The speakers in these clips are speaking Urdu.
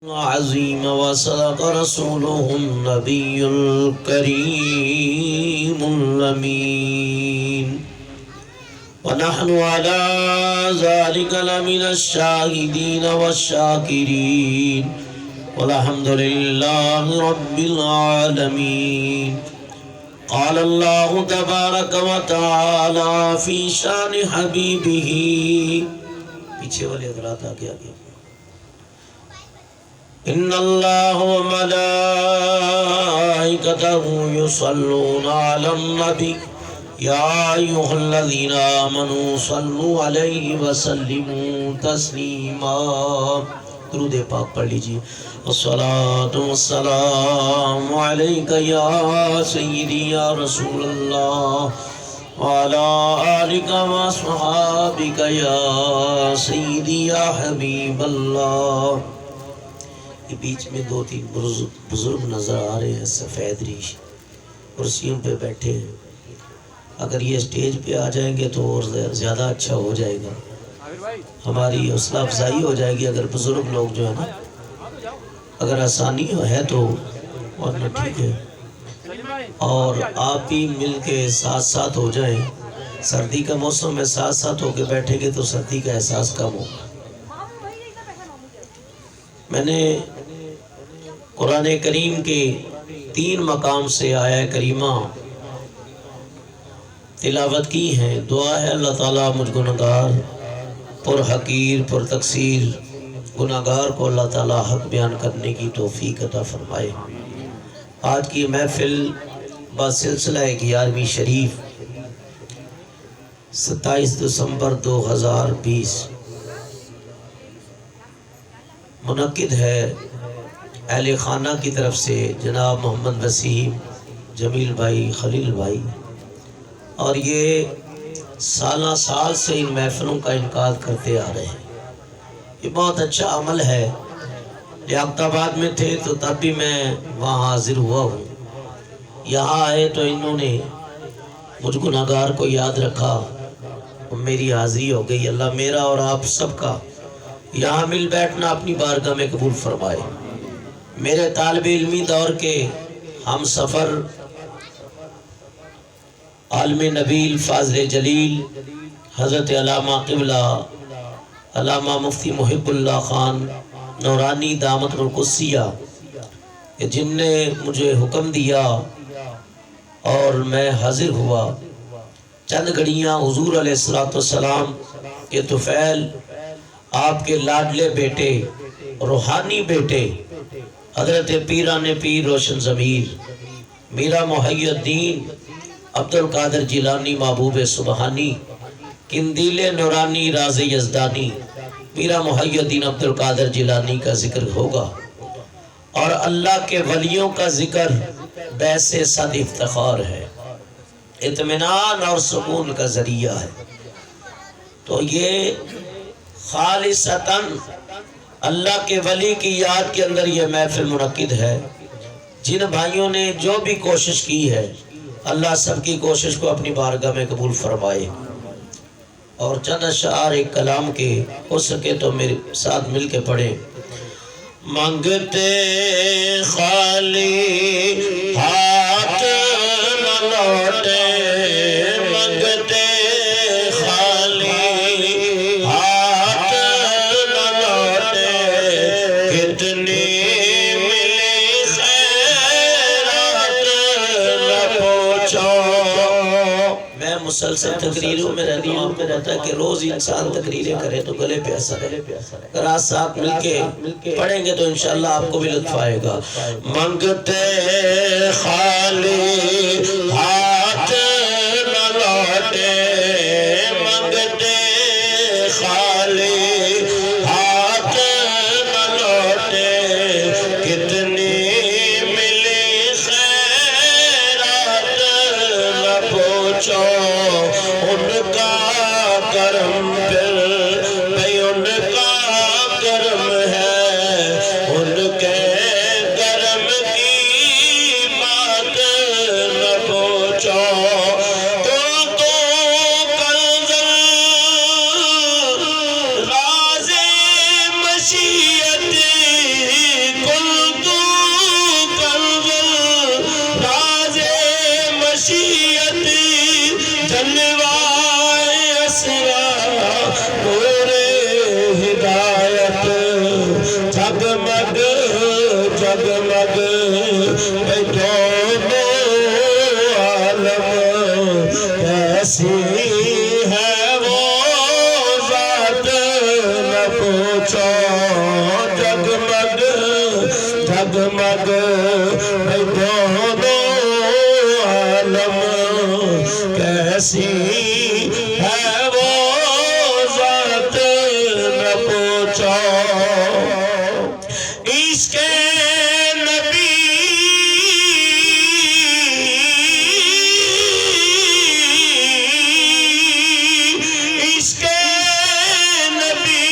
عظيم وصدق رسوله النبي الكريم الأمين ونحن على ذلك لمن الشاهدين والشاكرين والحمد لله رب العالمين. قال الله تبارك وتعالى في شان حبيبه پیچھے والے حضرات آگے ان اللہ و ملائکتہ یصلون علی النبی یا ایھا الذین آمنوا صلوا علیہ وسلموا تسلیما. درود پاک پڑھ لیجیے. الصلاۃ والسلام علیک یا سیدی یا رسول اللہ وعلی آلک واصحابک یا سیدی یا حبیب اللہ. یہ بیچ میں دو تین بزرگ نظر آ رہے ہیں سفید ریش کرسیوں پہ بیٹھے ہیں. اگر یہ سٹیج پہ آ جائیں گے تو اور زیادہ اچھا ہو جائے گا, ہماری حوصلہ افزائی ہو جائے گی. اگر بزرگ لوگ جو ہے نا, اگر آسانی ہے تو ورنہ ٹھیک ہے, اور آپ بھی مل کے ساتھ ساتھ ہو جائیں. سردی کا موسم میں ساتھ ساتھ ہو کے بیٹھیں گے تو سردی کا احساس کم ہوگا. میں نے قرآن کریم کے 3 مقام سے آیہ کریمہ تلاوت کی ہیں. دعا ہے اللہ تعالیٰ مجھ گناہگار پر حقیر پر تقصیر گناہگار کو اللہ تعالیٰ حق بیان کرنے کی توفیق عطا فرمائے. آج کی محفل بسلسلہ 11ویں شریف 27 دسمبر 2020 منعقد ہے اہل خانہ کی طرف سے جناب محمد وسیم, جمیل بھائی, خلیل بھائی, اور یہ سالہ سال سے ان محفلوں کا انعقاد کرتے آ رہے ہیں. یہ بہت اچھا عمل ہے. لیاقت آباد میں تھے تو تب بھی میں وہاں حاضر ہوا ہوں. یہاں آئے تو انہوں نے مجھ گناہگار کو یاد رکھا اور میری حاضری ہو گئی. اللہ میرا اور آپ سب کا یہاں مل بیٹھنا اپنی بارگاہ میں قبول فرمائے. میرے طالب علمی دور کے ہم سفر عالم نبیل فاضل جلیل حضرت علامہ قبلہ علامہ مفتی محب اللہ خان نورانی دامت القدسیہ, جن نے مجھے حکم دیا اور میں حاضر ہوا. چند گھڑیاں حضور علیہ السلام کے طفیل آپ کے لاڈلے بیٹے روحانی بیٹے حضرت پیران پیر روشن ضمیر میرا محی الدین عبدالقادر جیلانی محبوب سبحانی قندیل نورانی راز یزدانی میرا محی الدین عبدالقادر جیلانی کا ذکر ہوگا, اور اللہ کے ولیوں کا ذکر باعث صد افتخار ہے, اطمینان اور سکون کا ذریعہ ہے. تو یہ خالصتاً اللہ کے ولی کی یاد کے اندر یہ محفل منعقد ہے. جن بھائیوں نے جو بھی کوشش کی ہے اللہ سب کی کوشش کو اپنی بارگاہ میں قبول فرمائے. اور چند اشعار ایک کلام کے ہو سکے تو میرے ساتھ مل کے پڑھیں. مانگتے خالی ہاتھ نہ لوٹے, مانگتے خالی ہاتھ نہ لوٹے, کتنی ملی خیرات نہ پوچھو. میں مسلسل تقریروں میں رہتا ہوں, آپ کو پتا ہے کہ روز انسان تقریریں کرے تو گلے پہ اثر ہے. اگر آپ ساتھ مل کے پڑھیں گے تو انشاءاللہ آپ کو بھی لطف آئے گا. مانگتے خالی ہاتھ نہ لوٹے, مانگتے خالی ہاتھ نہ لوٹے, کتنی ملی خیرات نہ پوچھو. ان کا کرم پھر بھئی ان کا کرم ہے, ان کے کرم کی بات نہ پوچھو. جگمگ جگمگ دونوں عالم کیسی ہے وہ ذات نہ پوچھو جگمگ جگمگ دونوں عالم کیسی ہے وہ ذات نہ پوچھو عشق نبی عشق نبی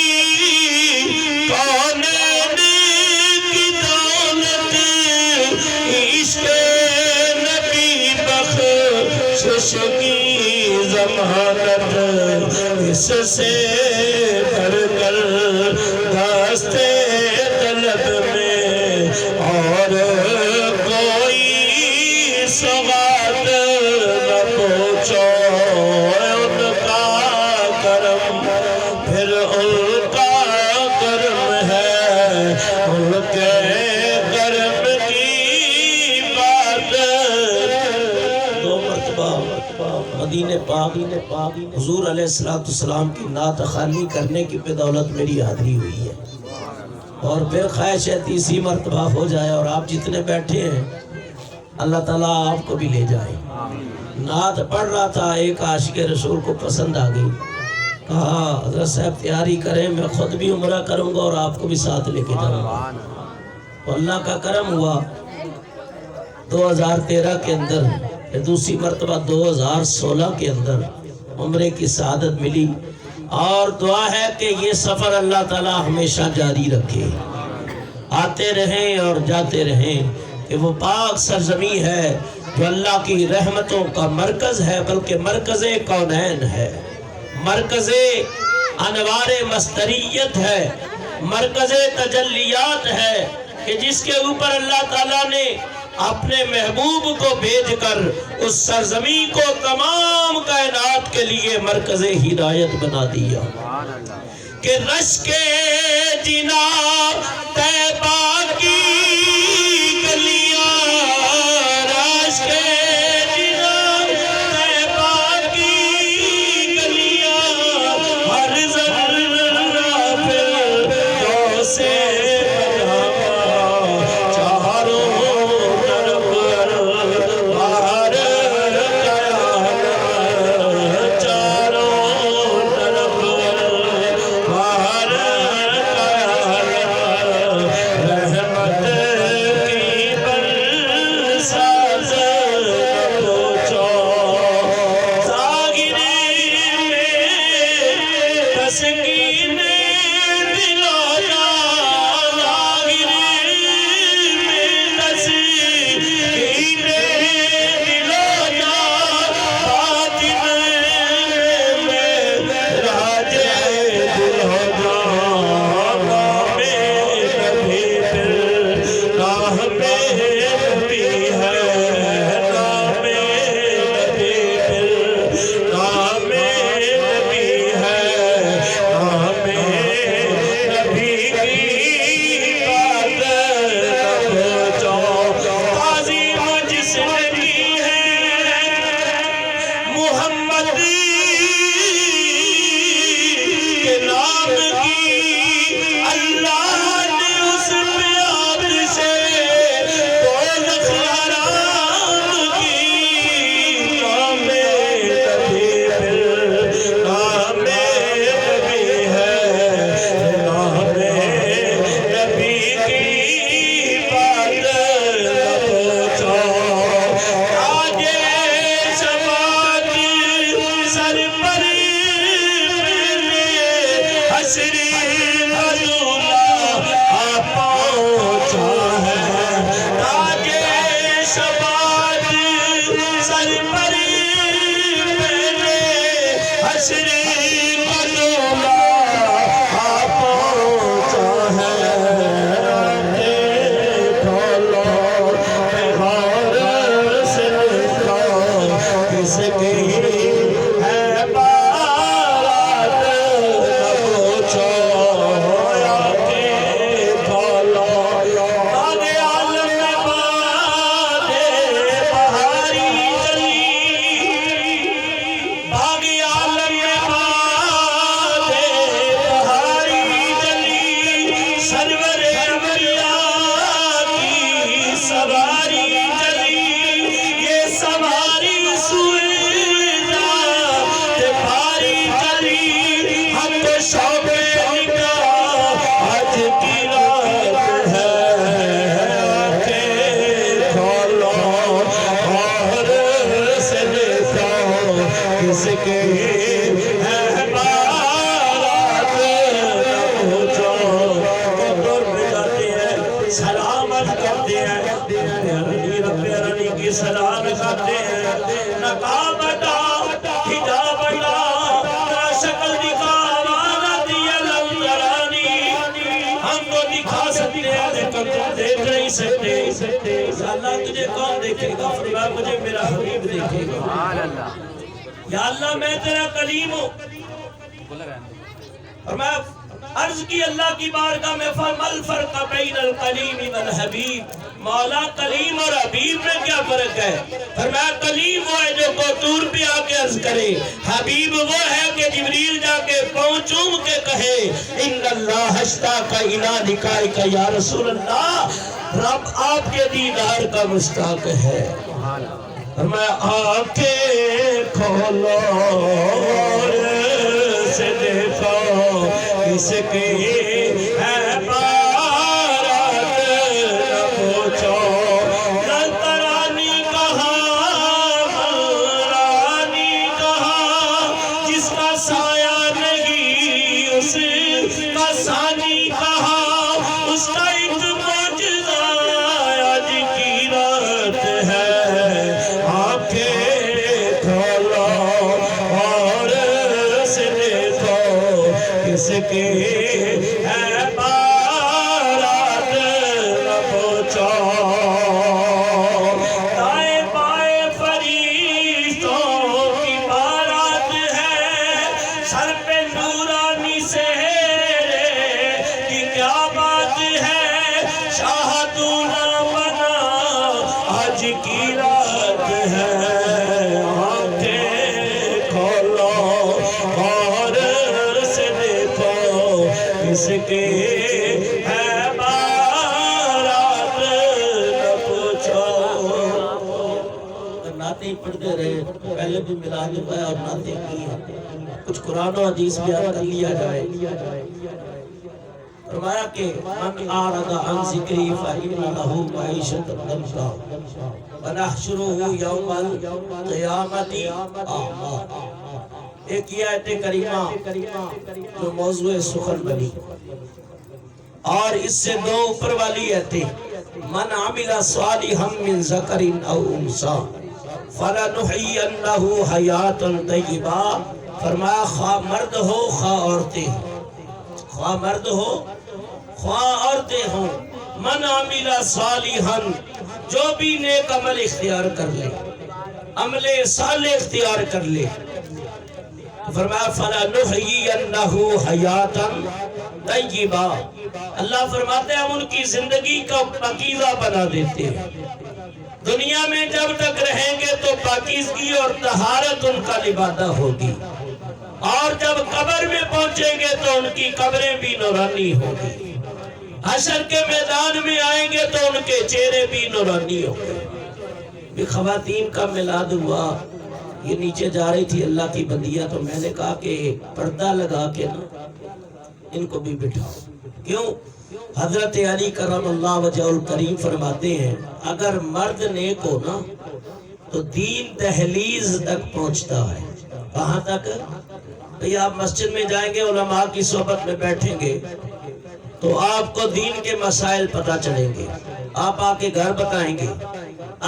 کونین کی دولت عشق نبی بخشش کی ضمانت اس سے بڑھ کر دستے طلب میں اور کوئی سوغات نہ پوچھو ان کا کرم پھر ان کا کرم ہے ان کے کرم کی بات دو مرتبہ مدینے پاک حضور علیہ السلام کی نعت خوانی کرنے کی بدولت میری حاضری ہوئی ہے اور پھر خواہش ہے تیسری مرتبہ ہو جائے اور آپ جتنے بیٹھے ہیں اللہ تعالیٰ آپ کو بھی لے جائے نعت پڑھ رہا تھا ایک عاشق رسول کو پسند آ گئی کہا حضرت صاحب تیاری کریں میں خود بھی عمرہ کروں گا اور آپ کو بھی ساتھ لے کے جاؤں گا تو اللہ کا کرم ہوا 2013 کے اندر دوسری مرتبہ 2016 کے اندر عمرے کی سعادت ملی اور دعا ہے کہ یہ سفر اللہ تعالی ہمیشہ جاری رکھے آتے رہیں اور جاتے رہیں کہ وہ پاک سرزمین ہے جو اللہ کی رحمتوں کا مرکز ہے بلکہ مرکز کونین ہے مرکز انوار مستریت ہے مرکز تجلیات ہے کہ جس کے اوپر اللہ تعالیٰ نے اپنے محبوب کو بھیج کر اس سرزمین کو تمام کائنات کے لیے مرکز ہدایت بنا دیا کہ رشک جنا طیبہ کی گلیاں رشک جنا طیبہ کی گلیاں ہر ذرہ پھر سے سلامت کرتے ہیں، رب ارنی کی صلاح لگاتے ہیں، نقاب ہٹا حجاب ہٹا شکل دکھا آواز دیا لم ترانی، ہم تو دکھا سکتے ہیں لیکن تم دیکھ نہیں سکتے، یا اللہ تجھے کون دیکھے گا؟ فرمایا مجھے میرا حبیب دیکھے گا۔ یا اللہ میں تیرا کلیم ہوں۔ فرمایا عرض کی اللہ کی بارگاہ میں فَمَا الْفَرْقَ بَيْنَ الْقَلِيمِ وَالْحَبِيبِ، مولا کلیم اور حبیب میں کیا فرق ہے؟ فرمایا کلیم وہ ہے جو کوتور پہ آ کے عرض کرے، حبیب وہ ہے کہ جبریل جا کے پاؤں چوم کے کہے ان اللہ اشتاق الی لقائک یا رسول اللہ، رب آپ کے دیدار کا مشتاق ہے۔ فرمایا آنکھیں کھولو سے دیکھو کس کی ہے بارات، نہ پوچھو رانی کہاں رانی کہاں، جس کا سایہ نہیں اس کا ثانی کہاں، اس کا ایک معجزہ آج کی رات ہے۔ آنکھیں کھولو اور سے دیکھو کس کی ہے بارات، نہ پوچھو دائیں بائیں فرشتوں کی بارات ہے، سر پہ نورانی سہرے کی کیا بات ہے، شاہ تو نہ بنا آج کی رات ہے۔ آنکھیں کھولو اور سے دیکھو کس کی ہے بارات، نہ پوچھو۔ اگر نعتیں پڑھتے رہے پہلے بھی ملا کے پایا اور نعتیں کی ہیں، کچھ قرآن و حدیث بیان کر لیا جائے۔ فرمایا کہ من اعرض عن ذکری فإن لہ معیشۃ ضنکا ونحشرہ یوم القیامۃ اعمی۔ ایک یہ آیت کریمہ جو موضوع سخن بنی، اور اس سے دو اوپر والی آیتیں، من عمل صالحا من ذکر او انثی فلنحیینہ حیاۃ طیبہ۔ فرمایا خواہ مرد ہو خواہ عورتیں ہوں، خواہ مرد ہو خواہ عورتیں ہوں، من عمل صالحا، جو بھی نیک عمل اختیار کر لے، عمل صالح اختیار کر لے، فرمایا فَلَنُحْيِيَنَّهُ حَيَاةً طَيِّبَةً، اللہ فرماتے ہیں ہم ان کی زندگی کا پاکیزہ بنا دیتے ہیں۔ دنیا میں جب تک رہیں گے تو پاکیزگی اور طہارت ان کا لبادہ ہوگی، اور جب قبر میں پہنچیں گے تو ان کی قبریں بھی نورانی ہوگی، حشر کے میدان میں آئیں گے تو ان کے چہرے بھی نورانی ہوگے۔ بھی خواتین کا میلاد ہوا، یہ نیچے جا رہی تھی اللہ کی بندیاں، تو میں نے کہا کہ پردہ لگا کے نا ان کو بھی بٹھاؤ۔ کیوں؟ حضرت علی کرم اللہ وجہ الکریم فرماتے ہیں اگر مرد نیک ہو نا تو دین دہلیز تک پہنچتا ہے۔ کہاں تک؟ بھئی آپ مسجد میں جائیں گے، علماء کی صحبت میں بیٹھیں گے تو آپ کو دین کے مسائل پتہ چلیں گے، آپ آ کے گھر بتائیں گے۔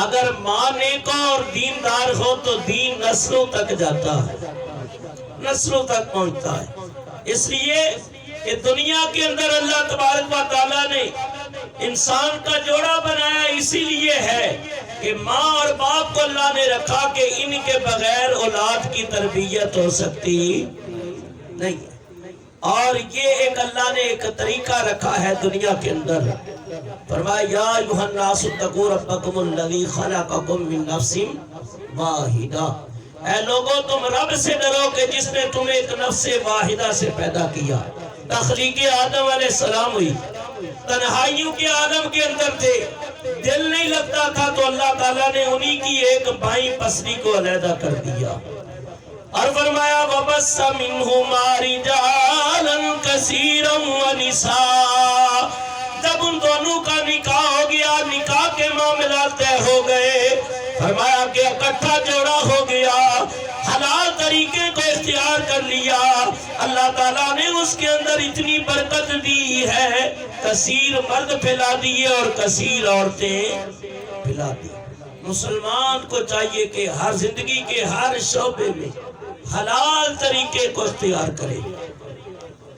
اگر ماں نیک ہو اور دیندار ہو تو دین نسلوں تک جاتا ہے، نسلوں تک پہنچتا ہے۔ اس لیے کہ دنیا کے اندر اللہ تبارک و تعالیٰ نے انسان کا جوڑا بنایا اسی لیے ہے کہ ماں اور باپ کو اللہ نے رکھا کہ ان کے بغیر اولاد کی تربیت ہو سکتی نہیں ہے۔ اور یہ ایک اللہ نے ایک طریقہ رکھا ہے دنیا کے اندر۔ فرمایا یا ایھا الناس اتقوا ربکم الذی خلقکم من نفس واحدہ، اے لوگوں تم رب سے ڈرو کہ جس نے تمہیں ایک نفس واحدہ سے پیدا کیا۔ تخلیق آدم علیہ السلام ہوئی، تنہائیوں کے عالم کے اندر تھے، دل نہیں لگتا تھا تو اللہ تعالیٰ نے انہی کی ایک بائیں پسلی کو علیحدہ کر دیا اور فرمایا وَبَثَّ مِنْهُمَا رِجَالًا كَثِيرًا وَنِسَاءً۔ جب ان دونوں کا نکاح ہو گیا، نکاح کے معاملات طے ہو گئے، فرمایا کہ اکٹھا جوڑا ہو گیا، حلال طریقے کو اختیار کر لیا، اللہ تعالیٰ نے اس کے اندر اتنی برکت دی ہے، کثیر مرد پھیلا دیے اور کثیر عورتیں پھیلا دی۔ مسلمان کو چاہیے کہ ہر زندگی کے ہر شعبے میں حلال طریقے کو اختیار کرے۔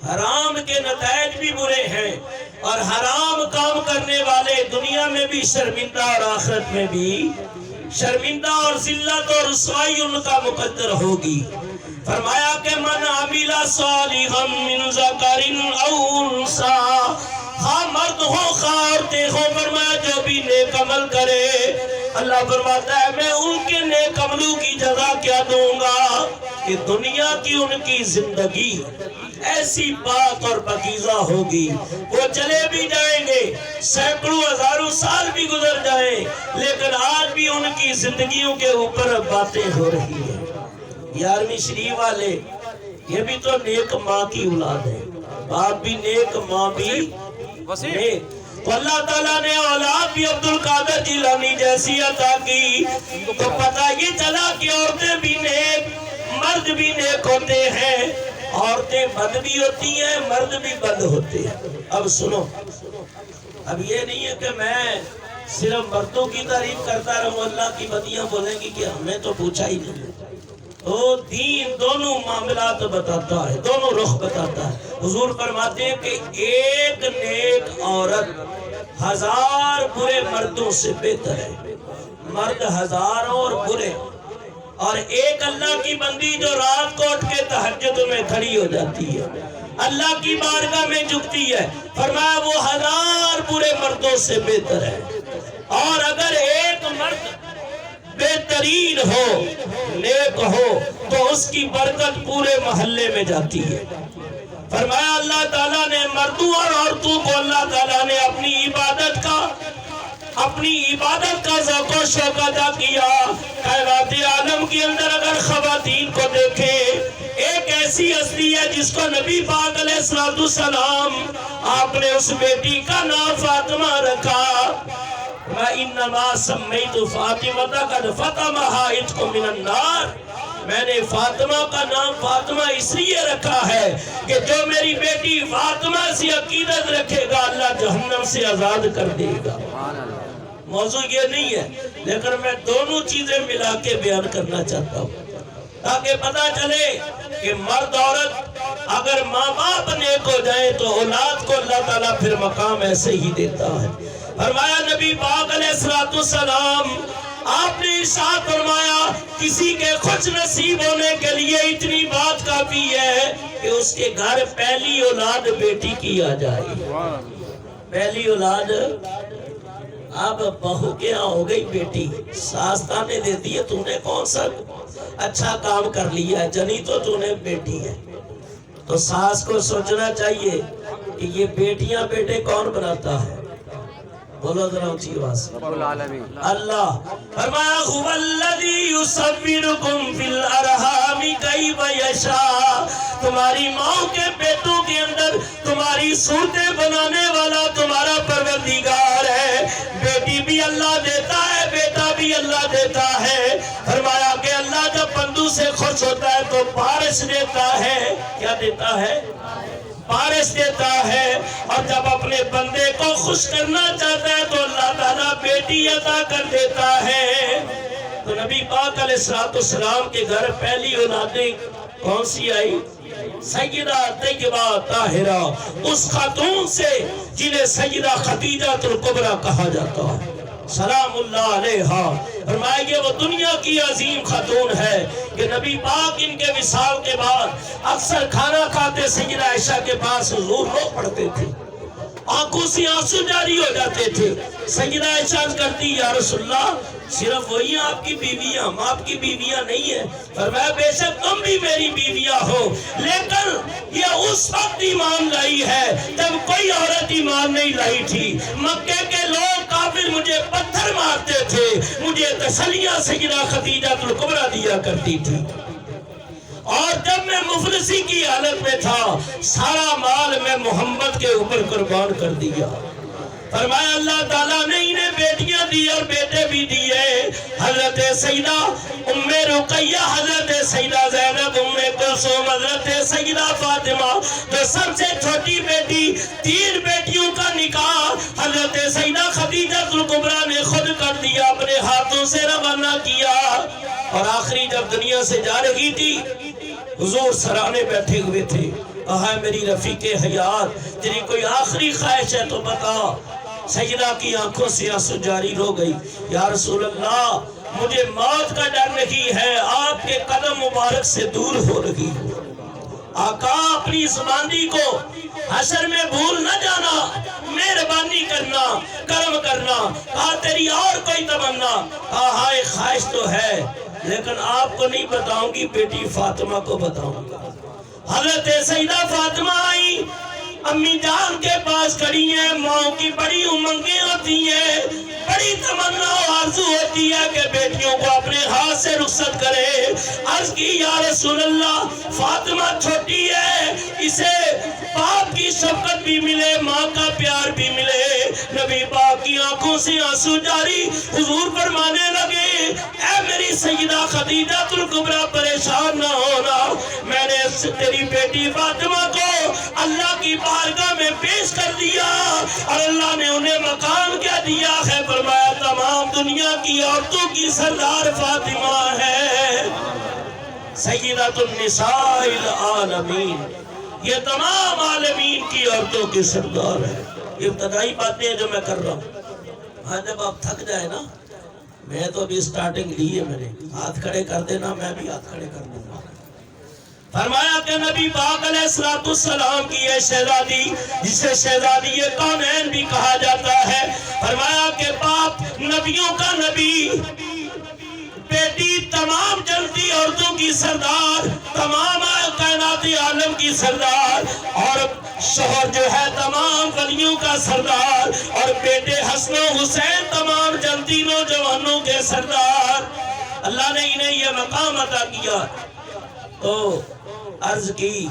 حرام کے نتائج بھی برے ہیں، اور حرام کام کرنے والے دنیا میں بھی شرمندہ اور آخرت میں بھی شرمندہ، اور ذلت اور رسوائی ان کا مقدر ہوگی۔ فرمایا کہ من عمل صالحا من ذکر او انثی، ہاں مرد ہو خواہ عورتیں ہو، فرمایا جو بھی نیک عمل کرے، اللہ فرماتا ہے میں ان کے نیک عملوں کی جزا کیا دوں گا کہ دنیا کی ان کی زندگی ایسی پاک اور پاکیزہ ہوگی، وہ چلے بھی جائیں گے، سینکڑوں ہزاروں سال بھی گزر جائیں، لیکن آج بھی ان کی زندگیوں کے اوپر باتیں ہو رہی ہیں۔ 11ویں شریف والے، یہ بھی تو نیک ماں کی اولاد ہے، باپ بھی نیک ماں بھی نیک، تو اللہ تعالیٰ نے اولاد بھی عبدالقادر جیلانی جیسی عطا کی، تو پتہ یہ چلا کہ عورتیں بھی نیک، مرد بھی نیک ہوتے ہیں، عورتیں بد بھی ہوتی ہیں، مرد بھی بد ہوتے ہیں۔ اب سنو، اب یہ نہیں ہے کہ میں صرف مردوں کی تعریف کرتا رہوں، اللہ کی بدیاں بولیں گی کہ ہمیں تو پوچھا ہی نہیں۔ تو دین دونوں معاملات بتاتا ہے، دونوں رخ بتاتا ہے۔ حضور فرماتے ہیں کہ ایک نیک عورت 1000 برے مردوں سے بہتر ہے، مرد ہزاروں اور برے، اور ایک اللہ کی بندی جو رات کو اٹھ کے تہجد میں کھڑی ہو جاتی ہے، اللہ کی بارگاہ میں جھکتی ہے، فرمایا وہ 1000 برے مردوں سے بہتر ہے۔ اور اگر ایک مرد بہترین ہو، نیک ہو، تو اس کی برکت پورے محلے میں جاتی ہے۔ فرمایا اللہ تعالیٰ نے مردوں اور عورتوں کو اللہ تعالیٰ نے اپنی عبادت کا ذوق و شوق ادا کیا۔ کائنات عالم کے اندر اگر خواتین کو دیکھیں، ایک ایسی ہستی ہے جس کو نبی پاک علیہ السلام آپ نے اس بیٹی کا نام فاطمہ رکھا۔ وَإِنَّمَا سَمَّيْتُ فَاطِمَةَ قَدْ فَطَمَهَا عِتْقٌ مِّنَ النَّارِ، میں نے فاطمہ کا نام فاطمہ اس لیے رکھا ہے کہ جو میری بیٹی فاطمہ سے عقیدت رکھے گا اللہ جہنم سے آزاد کر دے گا۔ موضوع یہ نہیں ہے، لیکن میں دونوں چیزیں ملا کے بیان کرنا چاہتا ہوں تاکہ پتہ چلے کہ مرد عورت اگر ماں باپ نیک ہو جائے تو اولاد کو اللہ تعالیٰ پھر مقام ایسے ہی دیتا ہے۔ فرمایا نبی پاک علیہ السلام آپ نے ارشاد فرمایا کسی کے خوش نصیب ہونے کے لیے اتنی بات کافی ہے کہ اس کے گھر پہلی اولاد بیٹی کی آ جائے۔ پہلی اولاد، اب بہو کے ہاں ہو گئی بیٹی، ساس تانے دیتی ہے تو نے کون سا اچھا کام کر لیا ہے، جنی تو نے بیٹی ہے۔ تو ساس کو سوچنا چاہیے کہ یہ بیٹیاں بیٹے کون بناتا ہے؟ بولو ذرا اونچی آواز۔ اللہ فرمایا هو الذی یصورکم فی الارحام کیف یشاء، تمہاری ماں کے پیٹوں کے اندر تمہاری صورتیں بنانے والا تمہارا پروردگار ہے۔ بیٹی بھی اللہ دیتا ہے، بیٹا بھی اللہ دیتا ہے۔ فرمایا کہ اللہ جب بندوں سے خوش ہوتا ہے تو بارش دیتا ہے۔ کیا دیتا ہے؟ بارش دیتا ہے۔ اور جب اپنے بندے کو خوش کرنا چاہتا ہے تو اللہ تعالیٰ بیٹی عطا کر دیتا ہے۔ تو نبی پاک علیہ السلام کے گھر پہلی اولادیں کون سی آئی؟ سیدہ طیبہ طاہرہ، اس خاتون سے جنہیں سیدہ خدیجہ الکبریٰ کہا جاتا ہے، سلام اللہ علیہا۔ فرمایا کہ وہ دنیا کی عظیم خاتون ہے کہ نبی پاک ان کے وصال کے بعد اکثر کھانا کھاتے سیدہ عائشہ کے پاس حضور رو پڑتے تھے، آنکھوں سے آنسو جاری ہو جاتے تھے۔ سیدہ عائشہ کرتی یا رسول اللہ صرف وہی آپ کی بیویاں، ہم آپ کی بیویاں نہیں ہیں۔ فرمایا بے شک تم بھی میری بیویاں ہو، لیکن یہ اس وقت ایمان لائی ہے جب کوئی عورت ایمان نہیں لائی تھی۔ مکے کے لوگ کافر مجھے پتھر مارتے تھے، مجھے تسلیاں سیدہ خدیجہ الکبریٰ دیا کرتی تھی، اور جب میں مفلسی کی حالت میں تھا سارا مال میں محمد کے اوپر قربان کر دیا۔ فرمایا اللہ تعالیٰ نے انہیں بیٹیاں دی اور بیٹے بھی دیے۔ حضرت سیدہ ام رقیہ، حضرت سیدہ زینب، ام کلثوم، حضرت سیدہ فاطمہ، تو سب سے چھوٹی بیٹی، 3 بیٹیوں کا نکاح حضرت سیدہ خدیجہ الکبریٰ نے خود کر دیا، اپنے ہاتھوں سے روانہ کیا۔ اور آخری جب دنیا سے جا رہی تھی، حضور سرانے بیٹھے ہوئے تھے، کہا میری رفیق حیات تیری کوئی آخری خواہش ہے تو بتا۔ سیدہ کی آنکھوں سے آنسو جاری ہو گئی، یا رسول اللہ مجھے موت کا ڈر نہیں ہے، آپ کے قدم مبارک سے دور ہو رہی ہوں۔ آقا اپنی زبانی کو حشر میں بھول نہ جانا، مہربانی کرنا، کرم کرنا۔ کہا تیری اور کوئی تمنا؟ کہا ہاں ایک خواہش تو ہے، لیکن آپ کو نہیں بتاؤں گی، بیٹی فاطمہ کو بتاؤں گا۔ حضرت سیدہ فاطمہ آئی، امی جان کے پاس کھڑی ہیں، ماں کی بڑی امنگیں ہوتی ہیں، بڑی تمنا و آرزو ہوتی ہے کہ بیٹیوں کو اپنے ہاتھ سے رخصت کرے۔ عرض کی یا رسول اللہ فاطمہ چھوٹی ہے، اسے باپ کی شفقت بھی ملے، ماں کا پیار بھی ملے۔ نبی پاک کی آنکھوں سے آنسو جاری، حضور فرمانے لگے اے میری سیدہ خدیجہ الکبریٰ پریشان نہ ہونا، میں نے تیری بیٹی فاطمہ کو اللہ کی بارگاہ میں پیش کر دیا، اور اللہ نے انہیں مقام کیا دیا ہے، فرمایا تمام دنیا کی عورتوں کی سردار فاطمہ ہے، سیدۃ النساء العالمین، یہ تمام عالمین کی عورتوں کی سردار ہے۔ ابتدائی باتیں جو میں کر رہا ہوں، ہاں جب آپ تھک جائے نا، میں تو ابھی سٹارٹنگ لی ہے، میں نے ہاتھ کھڑے کر دینا، میں بھی ہاتھ کھڑے کر دوں گا۔ فرمایا کہ نبی پاک علیہ السلام کی یہ شہزادی، جسے شہزادی کونین بھی کہا جاتا ہے، فرمایا کہ باپ نبیوں کا نبی، بیٹی تمام جنتی عورتوں کی سردار، تمام کائنات عالم کی سردار، اور شوہر جو ہے تمام ولیوں کا سردار، اور بیٹے حسن و حسین تمام جنتی نوجوانوں کے سردار۔ اللہ نے انہیں یہ مقام عطا کیا۔ تو عرض کی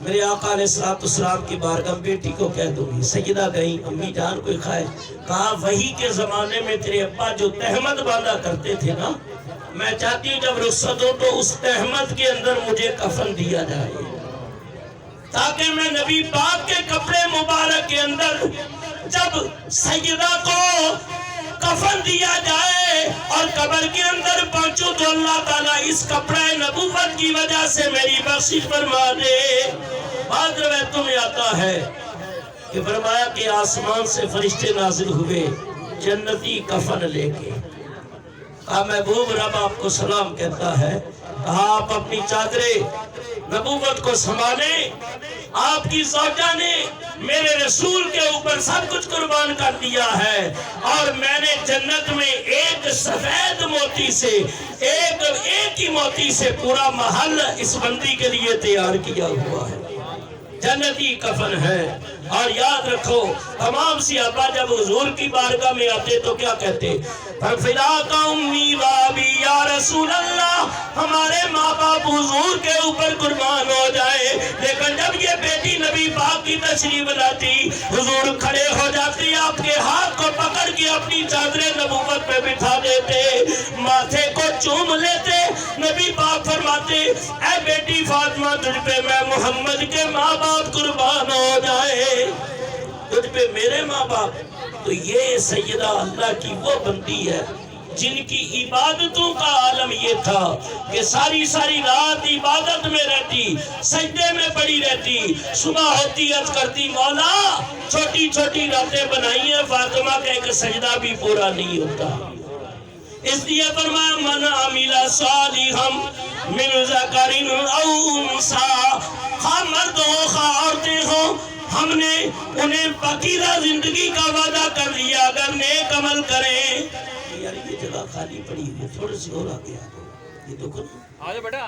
میرے آقا علیہ السلام کی بارگاہ بیٹی کو کہہ دوں گی، سیدہ گئی امی جان کوئی خواہش؟ کہا وحی کے زمانے میں تیرے ابا جو تہمت باندھا کرتے تھے نا، میں چاہتی ہوں جب رخصت ہو تو اس تہمت کے اندر مجھے کفن دیا جائے، تاکہ میں نبی پاک کے کپڑے مبارک کے اندر جب سیدہ کو کفن دیا جائے اور قبر کے اندر پہنچوں تو اللہ تعالیٰ اس کپڑے نبوت کی وجہ سے میری بخشش فرما دے۔ بعد روایتوں میں آتا ہے کہ فرمایا کہ آسمان سے فرشتے نازل ہوئے جنتی کفن لے کے، کہا محبوب رب آپ کو سلام کہتا ہے، کہا آپ اپنی چادرے نبوت کو سنبھالیں، آپ کی زوجہ نے میرے رسول کے اوپر سب کچھ قربان کر دیا ہے، اور میں نے جنت میں ایک سفید موتی سے ایک ہی موتی سے پورا محل اس بندی کے لیے تیار کیا ہوا ہے، جنتی کفن ہے۔ اور یاد رکھو تمام صحابہ جب حضور کی بارگاہ میں آتے تو کیا کہتے؟ فِدَاكَ أُمِّي وَأَبِي یا رسول اللہ، ہمارے ماں باپ حضور کے اوپر قربان ہو جائے۔ لیکن جب یہ بیٹی نبی پاک کی تشریف لاتی، حضور کھڑے ہو جاتے، آپ کے ہاتھ کو پکڑ کے اپنی چادر نبوت پہ بٹھا دیتے، ماتھے کو چوم لیتے، نبی پاک فرماتے اے بیٹی فاطمہ تجھ پہ میں محمد کے ماں باپ قربان ہو جائے، تجھ پہ میرے ماں باپ۔ تو یہ سیدہ اللہ کی وہ بندی ہے جن کی عبادتوں کا عالم یہ تھا کہ ساری رات عبادت میں رہتی، سجدے میں پڑی رہتی، صبح ہوتی عرض کرتی مولا چھوٹی چھوٹی راتیں بنائی ہیں، فاطمہ کا ایک سجدہ بھی پورا نہیں ہوتا۔ اس لیے فرمایا من عمل صالحا من ذکر او انثی، خواہ مرد ہو خواہ عورتیں ہوں، ہم نے انہیں پاکیزہ زندگی کا وعدہ کر لیا اگر نیک عمل کریں۔ یار یہ جگہ خالی پڑی ہوئی ہے، تھوڑے سے اور آگے آگے، یہ تو کچھ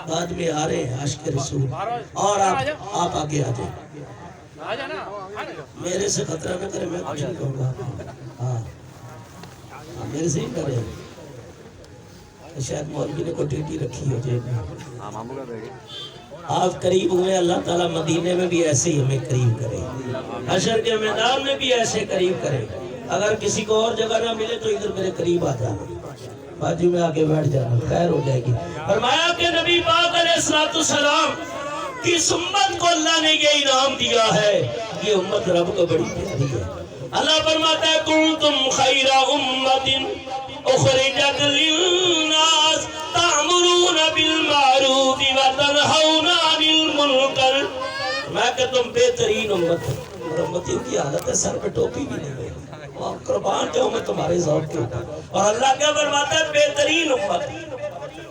بعد میں آ رہے ہیں عاشق رسول، اور آپ آگے آ جائیں، میرے سے خطرہ نہ کرے، میں کچھ نہیں کہوں گا۔ ہاں میرے سے ہی کرے، شاید مولوی نے کو ٹیٹی رکھی ہو جیب میں۔ آپ قریب ہوئے، اللہ تعالیٰ مدینے میں بھی ایسے ہی ہمیں قریب کرے، حشر کے میدان میں بھی ایسے قریب کرے۔ اگر کسی کو اور جگہ نہ ملے تو ادھر میرے قریب آ جانا، باجی میں آگے بیٹھ جانا خیر ہو جائے گی. فرمایا کہ نبی پاک علیہ السلام کی امت کو اللہ نے یہ انعام دیا ہے. یہ امت رب کو بڑی پیاری ہے. اللہ فرماتا ہے کنتم خیر امت اخرجت للناس تعمرون بالمعروف وتنہون عن المنکر. میں کہ تم بہترین امت ہو. اور امتیوں کی حالت ہے سر پہ ٹوپی بھی نہیں ہے. قربان جاؤں میں تمہارے ذوق کے اوپر. اور اللہ کیا فرماتا ہے بہترین امت.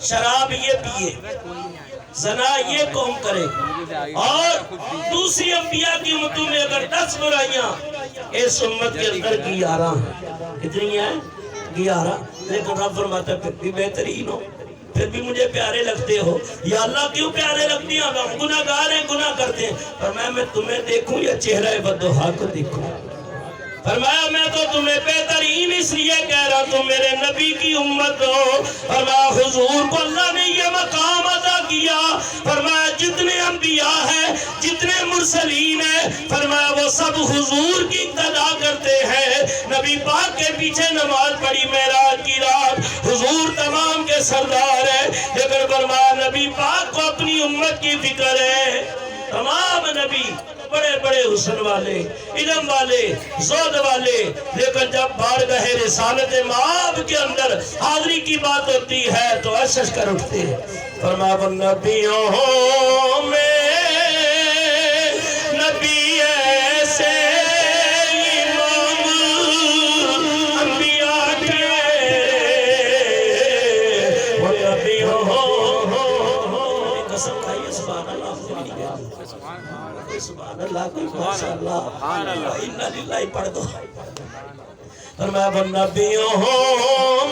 شراب یہ پیے, زنا یہ قوم کرے, اور دوسری انبیاء کی امتوں میں اگر 10 برائیاں اس امت کے اندر 11 کتنی ہیں 11, لیکن رب فرماتا ہے پھر بھی بہترین ہو, پھر بھی مجھے پیارے لگتے ہو. یا اللہ کیوں پیارے لگتی ہیں؟ ہم گناہ گار ہیں, گناہ کرتے ہیں. فرمایا میں تمہیں دیکھوں یا چہرہ بدوحا کو دیکھوں؟ فرمایا میں تو تمہیں بہترین اس لیے کہہ رہا تم میرے نبی کی امت ہو. فرمایا حضور کو اللہ نے یہ مقام عطا کیا. فرمایا جتنے انبیاء ہیں, جتنے مرسلین ہیں, فرمایا وہ سب حضور کی اقتدا کرتے ہیں. نبی پاک کے پیچھے نماز پڑھی معراج کی رات, حضور تمام کے سردار ہیں, لیکن فرمایا نبی پاک کو اپنی امت کی فکر ہے. تمام نبی بڑے بڑے حسن والے, علم والے, زہد والے, لیکن جب بارگاہ رسالت مآب کے اندر حاضری کی بات ہوتی ہے تو اشش کر اٹھتے ہیں. فرمایا وہ نبیوں میں نبی ایسے امام انبیاء کے, وہ نبیوں قسم کھائیے سبحان اللہ. سبحان اللہ, کوئی ماشاءاللہ اِنَّا لِلَّهِ پڑھ دو. فرمایا وہ نبیوں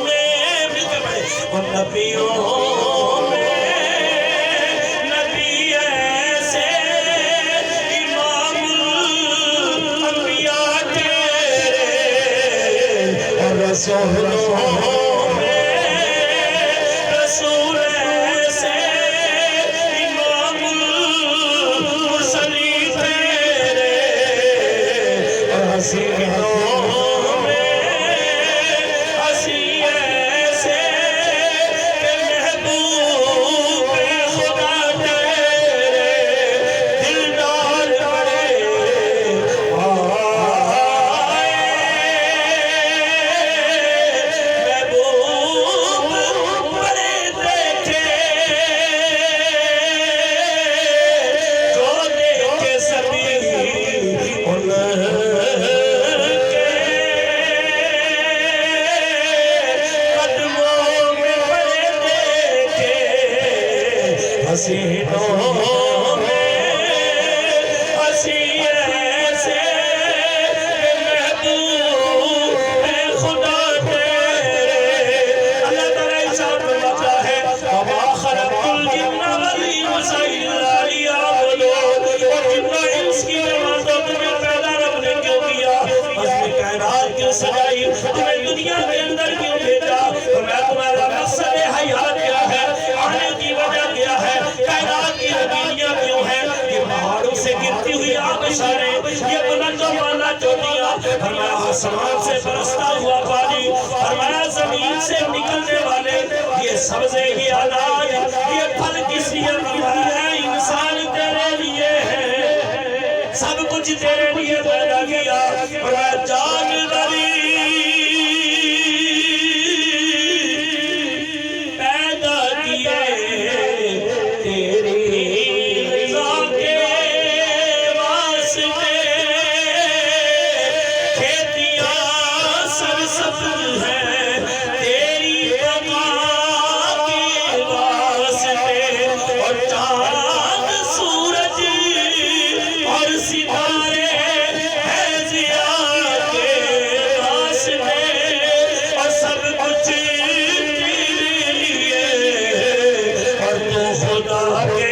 میں مل کے پڑھے, وہ نبیوں میں نبی ایسے امام الانبیاء تیرے, اور رسولوں آسمان سے برستا ہوا پانی, فرمایا زمین سے نکلنے والے یہ سبزے, یہ اناج, یہ پھل کس لیے ملا ہے؟ انسان تیرے لیے ہے, سب کچھ تیرے لیے پیدا کیا. فرمایا جانوری پیدا کیے تیری رضا کے واسطے, سرسبز ہے تیری بقا کے واسطے, اور چاند سورج اور ستارے ہیں ضیاء کے واسطے, اور سب کچھ تیرے لیے, اور تو خدا کے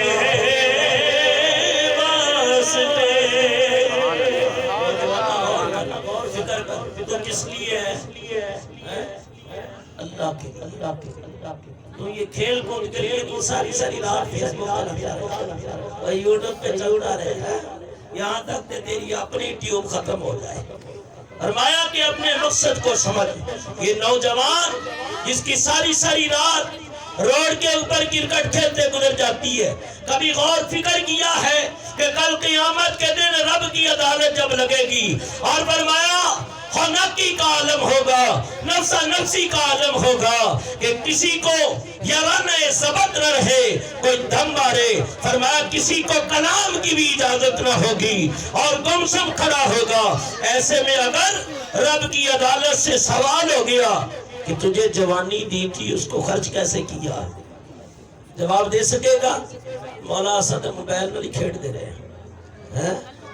واسطے. تو کس لیے ہے؟ اللہ کے, اللہ کے, اللہ کے. تو یہ کھیل کود کے لیے تو ساری رات فیس بک پر لگ رہے, یوٹیوب پہ چل رہا رہے, یہاں تک کہ تیری اپنی ٹیوب ختم ہو جائے. فرمایا کہ اپنے مقصد کو سمجھ. یہ نوجوان جس کی ساری ساری رات روڈ کے اوپر کرکٹ کھیلتے گزر جاتی ہے، کبھی غور فکر کیا ہے کہ کل قیامت کے دن رب کی عدالت جب لگے گی اور فرمایا خنقی کا عالم ہوگا، نفسا نفسی کا عالم ہوگا کہ کسی کو یارانہ ثبت نہ رہے، کوئی دم مارے. فرمایا کسی کو کلام کی بھی اجازت نہ ہوگی اور گمسم کھڑا ہوگا. ایسے میں اگر رب کی عدالت سے سوال ہو گیا کہ تجھے جوانی دی تھی اس کو خرچ کیسے کیا، جواب دے سکے گا؟ مولا اسد موبائل نہیں کھیل دے رہے،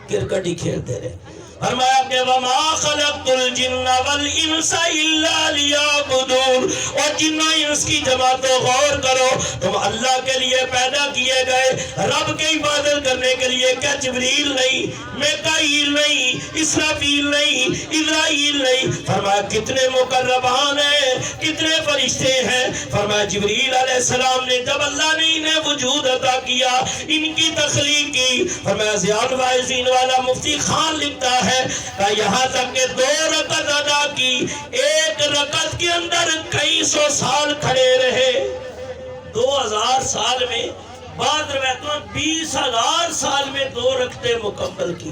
کرکٹ ہی کھیلتے رہے. فرمایا کہ وَمَا خَلَقْتُ الْجِنَّ وَالْإِنسَ إِلَّا لِيَعْبُدُونَ. اور جن و انس کی جماعتوں غور کرو، تم اللہ کے لیے پیدا کیے گئے، رب کے عبادت کرنے کے لیے. کیا جبریل نہیں، میکائیل نہیں، اسرافیل نہیں، اسرائیل نہیں؟ فرمایا کتنے مقربان ہیں، کتنے فرشتے ہیں. فرمایا جبریل علیہ السلام نے جب اللہ نے انہیں وجود عطا کیا، ان کی تخلیق کی. فرمایا ضیاء الواعظین والا مفتی خان لکھتا ہے کہ یہاں تک کہ 2 رکعت ادا کی، 1 رکعت کے اندر کئی سو سال کھڑے رہے. 2000 سال میں، بعض روایتوں 20,000 سال میں 2 رکعتیں مکمل کی.